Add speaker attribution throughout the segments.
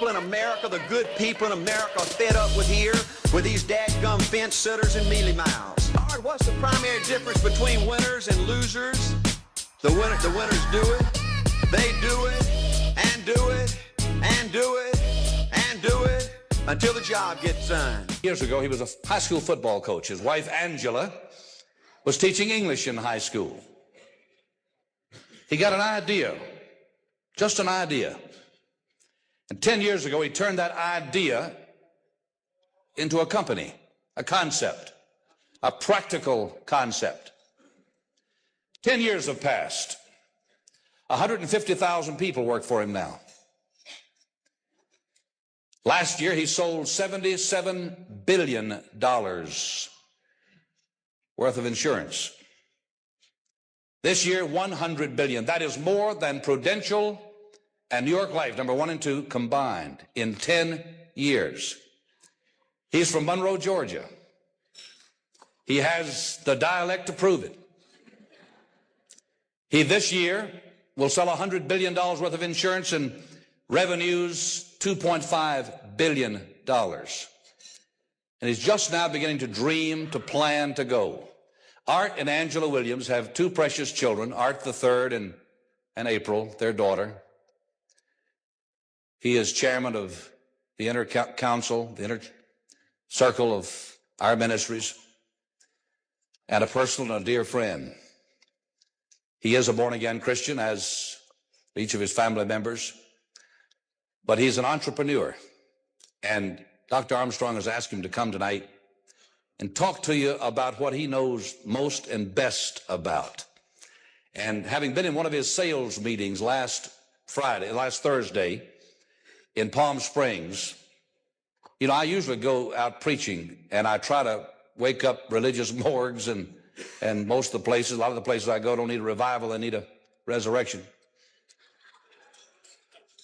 Speaker 1: people in America, the good people in America, are fed up with here, with these dadgum fence sitters and mealy mouths. All right, what's the primary difference between winners and losers? The winners do it, they do it, and do it, and do it, and do it, until the job gets done.
Speaker 2: Years ago, he was a high school football coach. His wife, Angela, was teaching English in high school. He got an idea, just an idea. And 10 years ago, he turned that idea into a company, a concept, a practical concept. 10 years have passed. 150,000 people work for him now. Last year, he sold $77 billion worth of insurance. This year, $100 billion. That is more than Prudential and New York Life, number 1 and 2, combined in 10 years. He's from Monroe, Georgia. He has the dialect to prove it. He this year will sell $100 billion worth of insurance and revenues $2.5 billion. And he's just now beginning to dream, to plan, to go. Art and Angela Williams have 2 precious children, Art the third and April, their daughter. He is chairman of the Inner Council, the Inner Circle of our ministries, and a personal and a dear friend. He is a born-again Christian, as each of his family members, but he's an entrepreneur. And Dr. Armstrong has asked him to come tonight and talk to you about what he knows most and best about. And having been in one of his sales meetings last Thursday in Palm Springs, you know, I usually go out preaching, and I try to wake up religious morgues, and most of the places, a lot of the places I go don't need a revival, they need a resurrection.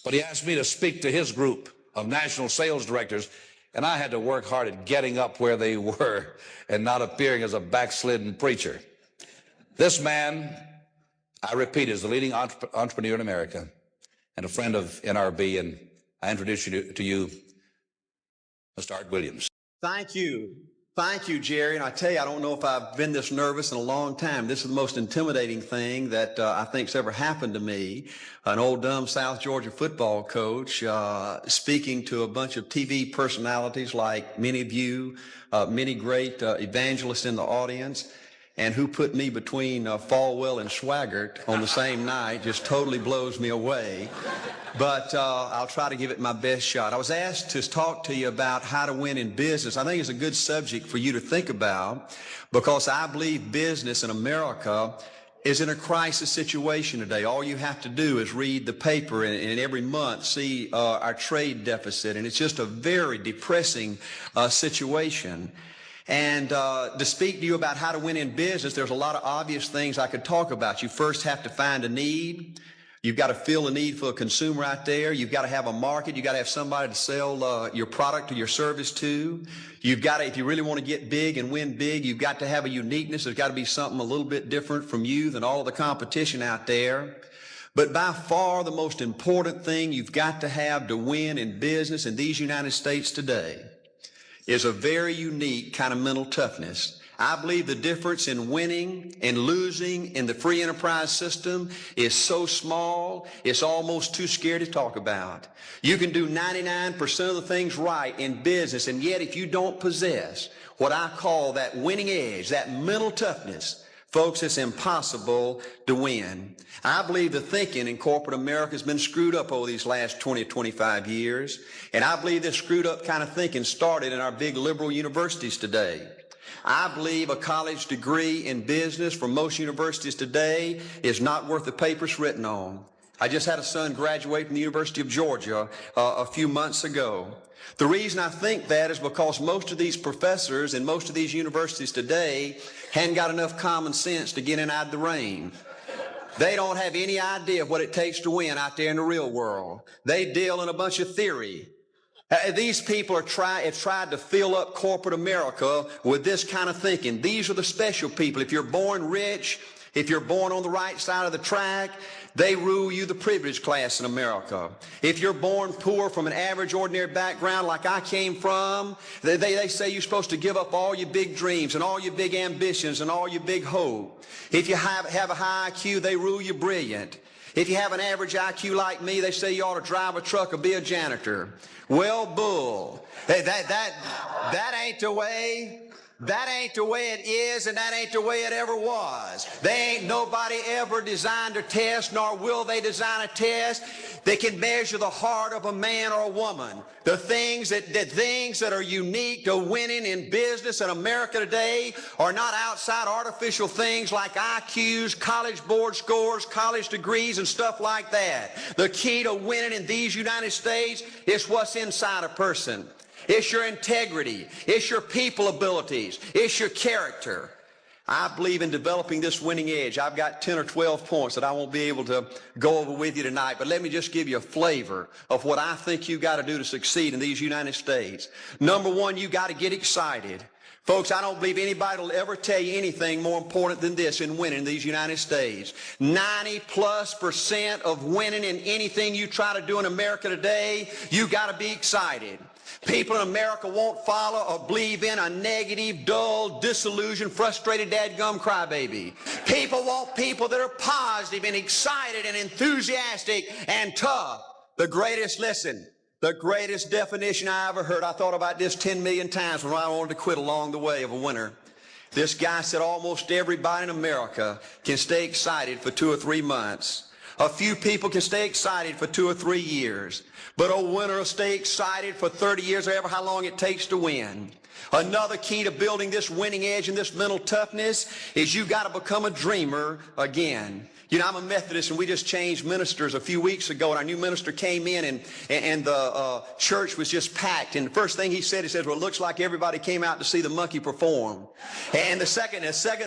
Speaker 2: But he asked me to speak to his group of national sales directors, and I had to work hard at getting up where they were and not appearing as a backslidden preacher. This man, I repeat, is the leading entrepreneur in America and a friend of NRB, and I introduce you to you, Mr. Art Williams.
Speaker 1: Thank you. Thank you, Jerry. And I tell you, I don't know if I've been this nervous in a long time. This is the most intimidating thing that I think's ever happened to me. An old dumb South Georgia football coach speaking to a bunch of TV personalities like many of you, many great evangelists in the audience, and who put me between Falwell and Swaggart on the same night just totally blows me away. But I'll try to give it my best shot. I was asked to talk to you about how to win in business. I think it's a good subject for you to think about, because I believe business in America is in a crisis situation today. All you have to do is read the paper and every month see our trade deficit, and it's just a very depressing situation. And to speak to you about how to win in business, there's a lot of obvious things I could talk about. You first have to find a need. You've got to fill a need for a consumer out there. You've got to have a market. You've got to have somebody to sell your product or your service to. You've got to, if you really want to get big and win big, you've got to have a uniqueness. There's got to be something a little bit different from you than all of the competition out there. But by far the most important thing you've got to have to win in business in these United States today is a very unique kind of mental toughness. I believe the difference in winning and losing in the free enterprise system is so small, it's almost too scary to talk about. You can do 99% of the things right in business, and yet if you don't possess what I call that winning edge, that mental toughness, folks, it's impossible to win. I believe the thinking in corporate America has been screwed up over these last 20 or 25 years, and I believe this screwed up kind of thinking started in our big liberal universities today. I believe a college degree in business from most universities today is not worth the paper it's written on. I just had a son graduate from the University of Georgia a few months ago. The reason I think that is because most of these professors in most of these universities today hadn't got enough common sense to get in out of the rain. They don't have any idea what it takes to win out there in the real world. They deal in a bunch of theory. These people have tried to fill up corporate America with this kind of thinking. These are the special people. If you're born rich, If you're born on the right side of the track, they rule you the privileged class in America. If you're born poor from an average, ordinary background like I came from, they say you're supposed to give up all your big dreams and all your big ambitions and all your big hope. If you have a high IQ, they rule you brilliant. If you have an average IQ like me, they say you ought to drive a truck or be a janitor. Well, bull. Hey, that ain't the way. That ain't the way it is, and that ain't the way it ever was. They ain't nobody ever designed a test, nor will they design a test that can measure the heart of a man or a woman. The things that are unique to winning in business in America today are not outside artificial things like IQs, college board scores, college degrees, and stuff like that. The key to winning in these United States is what's inside a person. It's your integrity. It's your people abilities. It's your character. I believe in developing this winning edge. I've got 10 or 12 points that I won't be able to go over with you tonight, but let me just give you a flavor of what I think you got to do to succeed in these United States. Number one, you got to get excited. Folks, I don't believe anybody will ever tell you anything more important than this in winning in these United States. 90+% of winning in anything you try to do in America today, you got to be excited. People in America won't follow or believe in a negative, dull, disillusioned, frustrated, dadgum crybaby. People want people that are positive and excited and enthusiastic and tough. The greatest definition I ever heard, I thought about this 10 million times when I wanted to quit along the way of a winner. This guy said almost everybody in America can stay excited for 2 or 3 months. A few people can stay excited for 2 or 3 years. But a winner will stay excited for 30 years or ever how long it takes to win. Another key to building this winning edge and this mental toughness is you got to become a dreamer again. You know, I'm a Methodist, and we just changed ministers a few weeks ago, and our new minister came in, and the church was just packed. And the first thing he said, well, it looks like everybody came out to see the monkey perform. And the second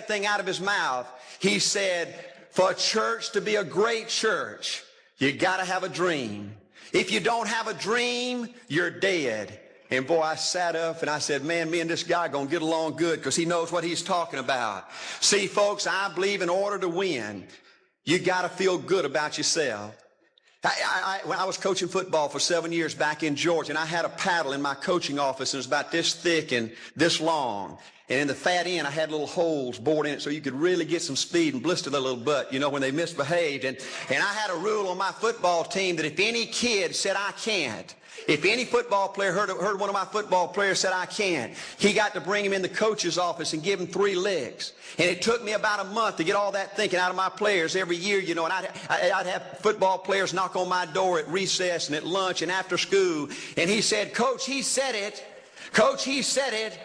Speaker 1: thing out of his mouth, he said, for a church to be a great church, you got to have a dream. If you don't have a dream, you're dead. And boy, I sat up and I said, man, me and this guy are going to get along good because he knows what he's talking about. See, folks, I believe in order to win, you got to feel good about yourself. When I was coaching football for 7 years back in Georgia, and I had a paddle in my coaching office, and it was about this thick and this long. And in the fat end, I had little holes bored in it so you could really get some speed and blister their little butt, you know, when they misbehaved. And I had a rule on my football team that if any kid said, I can't, if any football player heard one of my football players said, I can't, he got to bring him in the coach's office and give him 3 licks. And it took me about a month to get all that thinking out of my players every year, you know, and I'd have football players knock on my door at recess and at lunch and after school. And he said, Coach, he said it. Coach, he said it.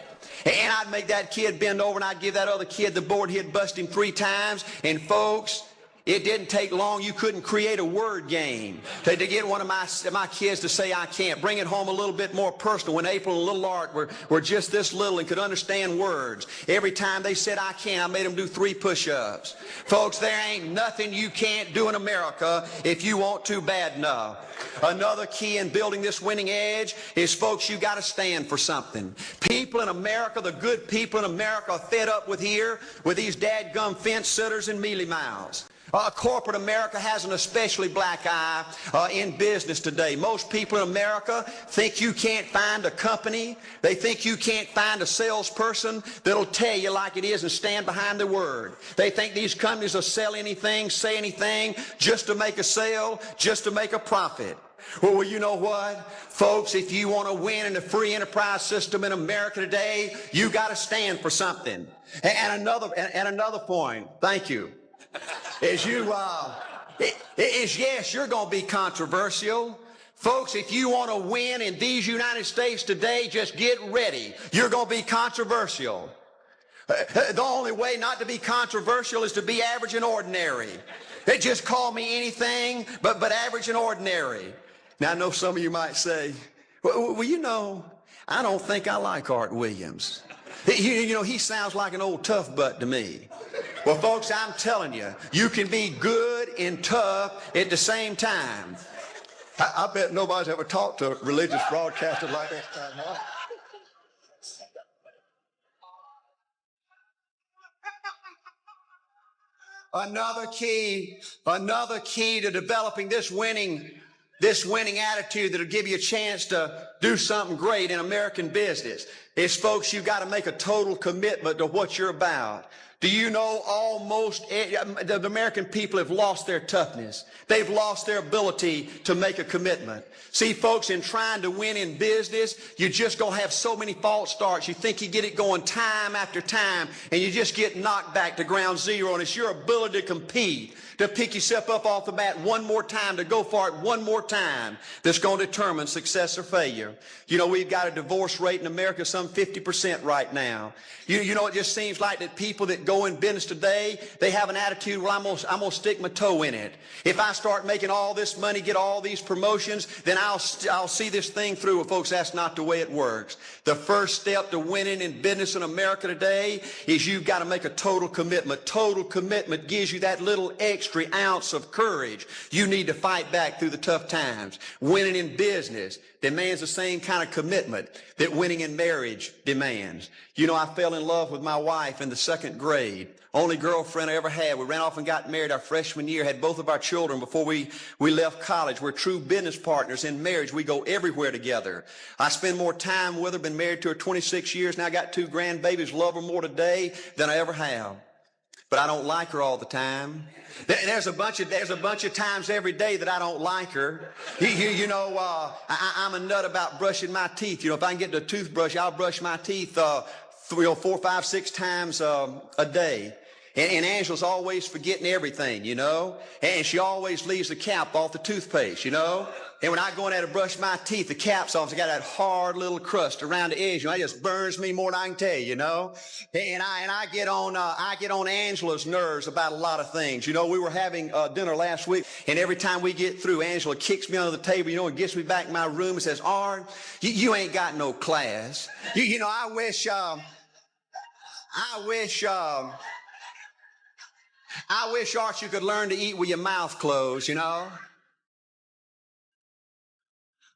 Speaker 1: And I'd make that kid bend over, and I'd give that other kid the board. He'd bust him 3 times. And folks, it didn't take long. You couldn't create a word game to get one of my kids to say, I can't. Bring it home a little bit more personal. When April and little Art were just this little and could understand words, every time they said, I can't, I made them do 3 push-ups. Folks, there ain't nothing you can't do in America if you want to bad enough. Another key in building this winning edge is, folks, you got to stand for something. People in America, the good people in America, are fed up with these dadgum fence sitters and mealy mouths. Corporate America has an especially black eye in business today. Most people in America think you can't find a company. They think you can't find a salesperson that'll tell you like it is and stand behind their word. They think these companies will sell anything, say anything, just to make a sale, just to make a profit. Well, you know what? Folks, if you want to win in the free enterprise system in America today, you got to stand for something. And another point, thank you, is yes, you're going to be controversial. Folks, if you want to win in these United States today, just get ready. You're going to be controversial. The only way not to be controversial is to be average and ordinary. They just call me anything but average and ordinary. Now, I know some of you might say, well, you know, I don't think I like Art Williams. You know, he sounds like an old tough butt to me. Well, folks, I'm telling you, you can be good and tough at the same time. I bet nobody's ever talked to a religious broadcaster like that. Another key to developing this winning attitude that'll give you a chance to do something great in American business is, folks, you've got to make a total commitment to what you're about. Do you know the American people have lost their toughness? They've lost their ability to make a commitment. See, folks, in trying to win in business, you're just going to have so many false starts. You think you get it going time after time, and you just get knocked back to ground zero, and it's your ability to compete, to pick yourself up off the bat one more time, to go for it one more time, that's going to determine success or failure. You know, we've got a divorce rate in America some 50% right now. You know, it just seems like that people that go in business today, they have an attitude, well, I'm gonna stick my toe in it. If I start making all this money, get all these promotions, then I'll see this thing through. Well, folks, that's not the way it works. The first step to winning in business in America today is you've got to make a total commitment. Total commitment gives you that little extra ounce of courage you need to fight back through the tough times. Winning in business demands the same kind of commitment that winning in marriage demands. You know, I fell in love with my wife in the 2nd grade. Only girlfriend I ever had. We ran off and got married our freshman year, had both of our children before we left college. We're true business partners. In marriage, we go everywhere together. I spend more time with her, been married to her 26 years. Now I got 2 grandbabies, love her more today than I ever have. But I don't like her all the time. There's a bunch of times every day that I don't like her. I'm a nut about brushing my teeth. You know, if I can get the toothbrush, I'll brush my teeth 4, 5, 6 times a day. And Angela's always forgetting everything, you know. And she always leaves the cap off the toothpaste, you know. And when I go in there to brush my teeth, the cap's off. It's got that hard little crust around the edge. You know, it just burns me more than I can tell you, you know. And I get on Angela's nerves about a lot of things. You know, we were having dinner last week, and every time we get through, Angela kicks me under the table, you know, and gets me back in my room and says, "Arn, you ain't got no class. You know, I wish, Art, you could learn to eat with your mouth closed, you know."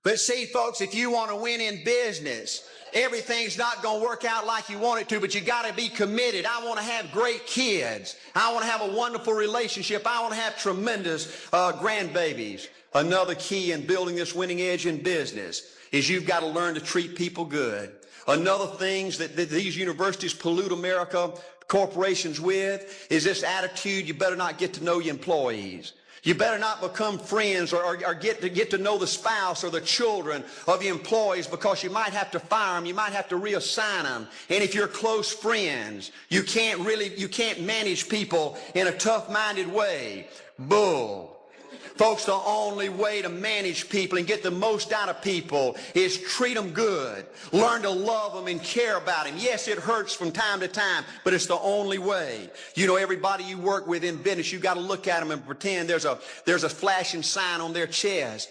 Speaker 1: But see, folks, if you want to win in business, everything's not going to work out like you want it to, but you got to be committed. I want to have great kids. I want to have a wonderful relationship. I want to have tremendous grandbabies. Another key in building this winning edge in business is you've got to learn to treat people good. Another thing that these universities pollute America corporations with is this attitude: you better not get to know your employees. You better not become friends or get to know the spouse or the children of your employees, because you might have to fire them, you might have to reassign them. And if you're close friends, you can't manage people in a tough-minded way. Bull. Folks, the only way to manage people and get the most out of people is treat them good. Learn to love them and care about them. Yes, it hurts from time to time, but it's the only way. You know, everybody you work with in business, you got to look at them and pretend there's a flashing sign on their chest.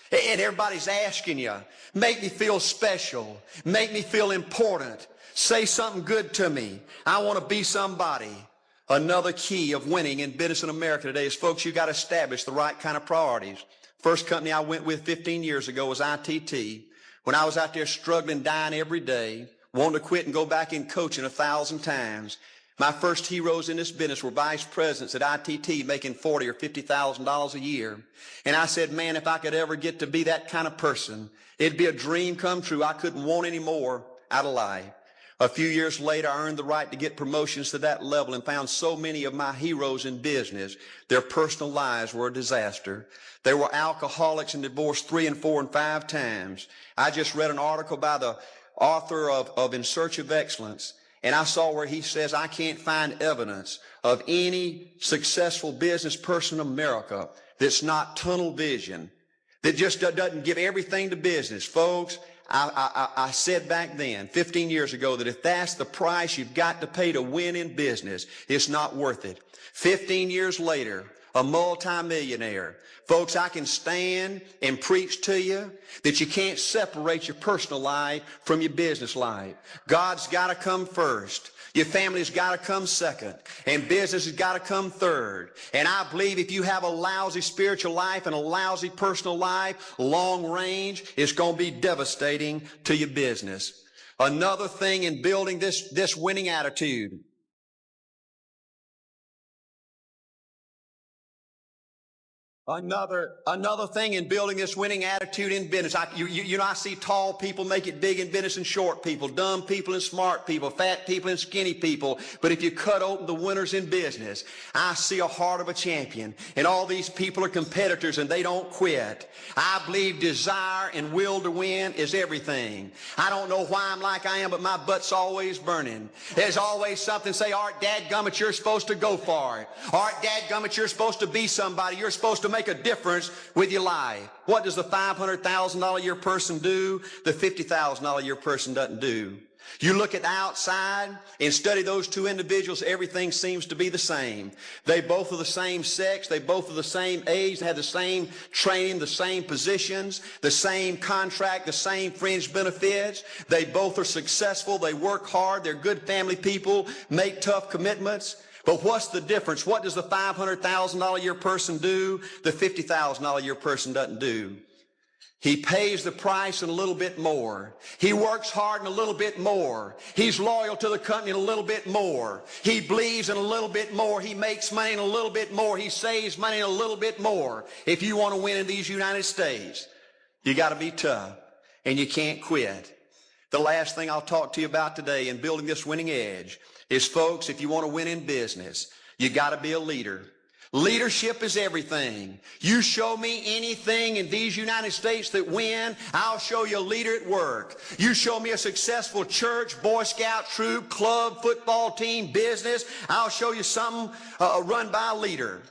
Speaker 1: And everybody's asking you, make me feel special. Make me feel important. Say something good to me. I want to be somebody. Another key of winning in business in America today is, folks, you got to establish the right kind of priorities. First company I went with 15 years ago was ITT. When I was out there struggling, dying every day, wanting to quit and go back in coaching 1,000 times, my first heroes in this business were vice presidents at ITT making $40,000 or $50,000 a year. And I said, man, if I could ever get to be that kind of person, it'd be a dream come true. I couldn't want any more out of life. A few years later, I earned the right to get promotions to that level and found so many of my heroes in business, their personal lives were a disaster. They were alcoholics and divorced 3 and 4 and 5 times. I just read an article by the author of In Search of Excellence, and I saw where he says, I can't find evidence of any successful business person in America that's not tunnel vision, that just doesn't give everything to business. Folks, I said back then, 15 years ago, that if that's the price you've got to pay to win in business, it's not worth it. 15 years later, a multimillionaire. Folks, I can stand and preach to you that you can't separate your personal life from your business life. God's got to come first. Your family's got to come second, and business has got to come third. And I believe if you have a lousy spiritual life and a lousy personal life, long range, it's going to be devastating to your business. Another thing in building this winning attitude Another thing in building this winning attitude in business. I see tall people make it big in business and short people, dumb people and smart people, fat people and skinny people. But if you cut open the winners in business, I see a heart of a champion. And all these people are competitors and they don't quit. I believe desire and will to win is everything. I don't know why I'm like I am, but my butt's always burning. There's always something say, Art, dadgummit, you're supposed to go for it. Art, dadgummit, you're supposed to be somebody. You're supposed to make a difference with your life. What does the $500,000 a year person do? The $50,000 a year person doesn't do. You look at the outside and study those two individuals, everything seems to be the same. They both are the same sex, they both are the same age, they have the same training, the same positions, the same contract, the same fringe benefits. They both are successful, they work hard, they're good family people, make tough commitments. But what's the difference? What does the $500,000 a year person do? The $50,000 a year person doesn't do. He pays the price and a little bit more. He works hard and a little bit more. He's loyal to the company and a little bit more. He believes in a little bit more. He makes money and a little bit more. He saves money and a little bit more. If you want to win in these United States, you got to be tough and you can't quit. The last thing I'll talk to you about today in building this winning edge is, folks, if you want to win in business, you got to be a leader. Leadership is everything. You show me anything in these United States that win, I'll show you a leader at work. You show me a successful church, Boy Scout troop, club, football team, business, I'll show you something run by a leader.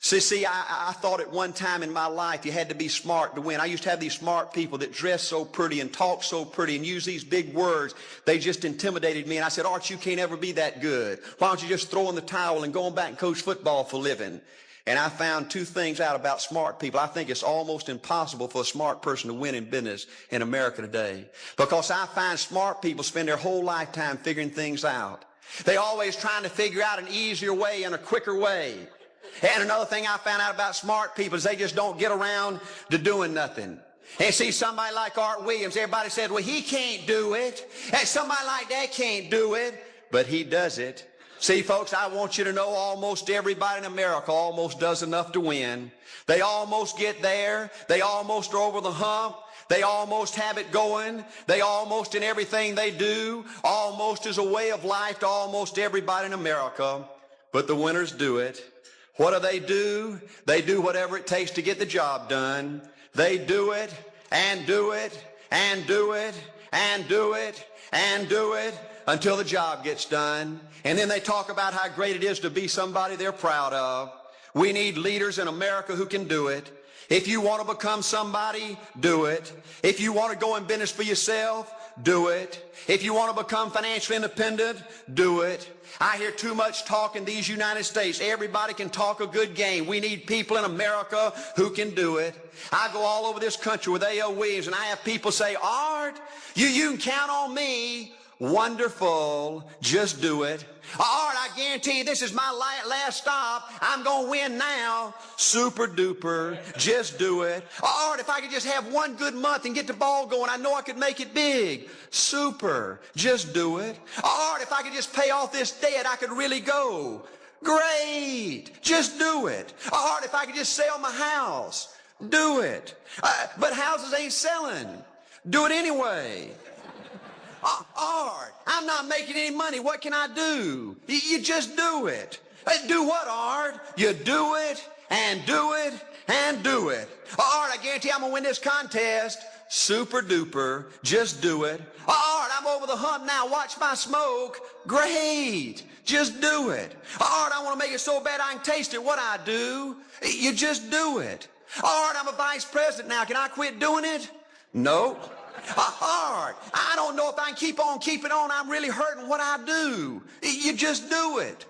Speaker 1: See, I thought at one time in my life you had to be smart to win. I used to have these smart people that dress so pretty and talk so pretty and use these big words. They just intimidated me. And I said, Art, you can't ever be that good. Why don't you just throw in the towel and go on back and coach football for a living? And I found two things out about smart people. I think it's almost impossible for a smart person to win in business in America today. Because I find smart people spend their whole lifetime figuring things out. They're always trying to figure out an easier way and a quicker way. And another thing I found out about smart people is they just don't get around to doing nothing. And see, somebody like Art Williams, everybody said, well, he can't do it. And somebody like that can't do it, but he does it. See, folks, I want you to know almost everybody in America almost does enough to win. They almost get there. They almost are over the hump. They almost have it going. They almost in everything they do, almost is a way of life to almost everybody in America. But the winners do it. What do? They do whatever it takes to get the job done. They do it and do it and do it and do it and do it until the job gets done. And then they talk about how great it is to be somebody they're proud of. We need leaders in America who can do it. If you want to become somebody, do it. If you want to go in business for yourself, do it. If you want to become financially independent, do it. I hear too much talk in these United States. Everybody can talk a good game. We need people in America who can do it. I go all over this country with A.O. Williams, and I have people say, Art, you can count on me. Wonderful. Just do it. Art, I guarantee you this is my last stop. I'm going to win now. Super duper. Just do it. Art, if I could just have one good month and get the ball going, I know I could make it big. Super. Just do it. Art, if I could just pay off this debt, I could really go. Great. Just do it. Art, if I could just sell my house. Do it. But houses ain't selling. Do it anyway. Art, I'm not making any money. What can I do? You just do it. Do what, Art? You do it and do it and do it. Art, I guarantee I'm going to win this contest. Super duper. Just do it. Art, I'm over the hump now. Watch my smoke. Great. Just do it. Art, I want to make it so bad I can taste it. What I do? You just do it. Art, I'm a vice president now. Can I quit doing it? No. Art, I don't know if I can keep on keeping on. I'm really hurting. What I do? You just do it.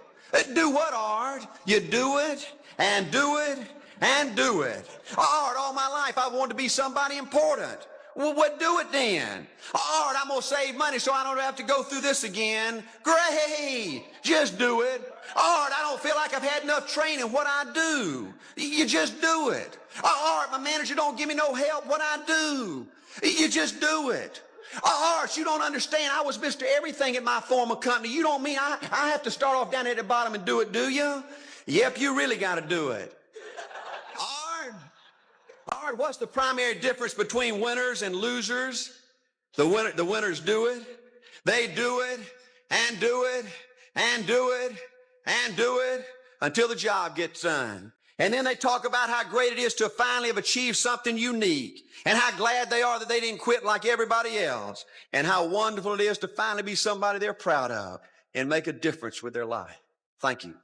Speaker 1: Do what, Art? You do it and do it and do it. Art, all my life I wanted to be somebody important. Well, what do it then? Art, I'm going to save money so I don't have to go through this again. Great. Just do it. Art, I don't feel like I've had enough training. What I do? You just do it. Art, my manager don't give me no help. What I do? You just do it. Art, you don't understand. I was Mr. Everything at my former company. You don't mean I have to start off down at the bottom and do it, do you? Yep, you really got to do it. Art, Howard, what's the primary difference between winners and losers? The winners do it. They do it and do it and do it and do it until the job gets done. And then they talk about how great it is to finally have achieved something unique and how glad they are that they didn't quit like everybody else and how wonderful it is to finally be somebody they're proud of and make a difference with their life. Thank you.